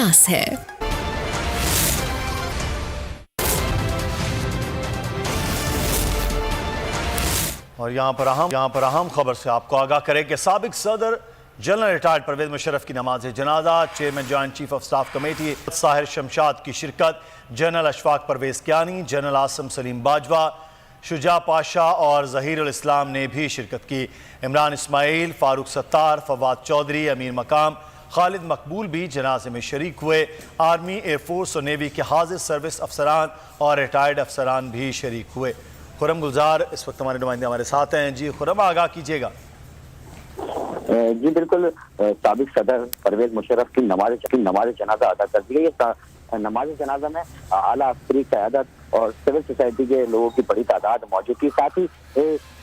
خاص ہے۔ اور یہاں پر اہم خبر سے آپ کو آگاہ کریں کہ سابق صدر جنرل ریٹائرڈ پرویز مشرف کی نماز جنازہ، chairman joint chief of staff committee Sahir Shamshad کی شرکت، جنرل اشفاق پرویز کیانی، جنرل عاصم سلیم باجوہ، شجاع پاشا اور ظہیر الاسلام نے بھی شرکت کی۔ عمران اسماعیل، فاروق ستار، فواد چودھری، امیر مقام، خالد مقبول بھی جنازے میں شریک ہوئے۔ آرمی، ایئر فورس اور نیوی کے حاضر سروس افسران اور ریٹائرڈ افسران بھی شریک ہوئے۔ خرم گلزار اس وقت ہمارے نمائندے ہمارے ساتھ ہیں۔ جی خرم، آگاہ کیجیے گا۔ جی بالکل، سابق صدر پرویز مشرف کی نماز جنازہ ادا کر دی گئی۔ نماز جنازہ میں اعلیٰ عسکری قیادت اور سول سوسائٹی کے لوگوں کی بڑی تعداد موجود تھی، ساتھ ہی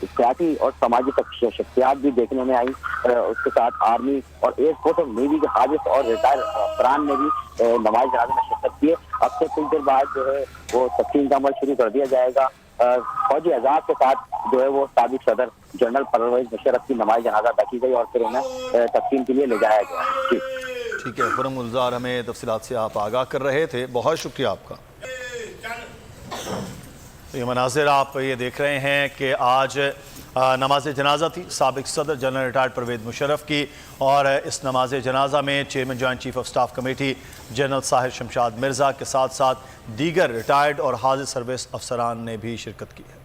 سیاسی اور سماجی شخصیات بھی دیکھنے میں آئی۔ اس کے ساتھ آرمی اور ایئر فورس اور نیوی کے حاضر اور ریٹائر افسران نے بھی نماز جنازہ میں شرکت کی ہے۔ اب سے کچھ دیر بعد جو ہے وہ تقسیم کا عمل شروع کر دیا جائے گا۔ فوجی اعزاز کے ساتھ جو ہے وہ سابق صدر جنرل پرویز مشرف کی نماز جنازہ ادا کی گئی اور پھر انہیں تقسیم کے لیے لے جایا گیا۔ جی ٹھیک ہے خرم گلزار، ہمیں تفصیلات سے آپ آگاہ کر رہے تھے، بہت شکریہ آپ کا۔ یہ مناظر آپ یہ دیکھ رہے ہیں کہ آج نماز جنازہ تھی سابق صدر جنرل ریٹائرڈ پرویز مشرف کی، اور اس نماز جنازہ میں chairman joint chief of staff committee general Sahir Shamshad Mirza کے ساتھ ساتھ دیگر ریٹائرڈ اور حاضر سروس افسران نے بھی شرکت کی ہے۔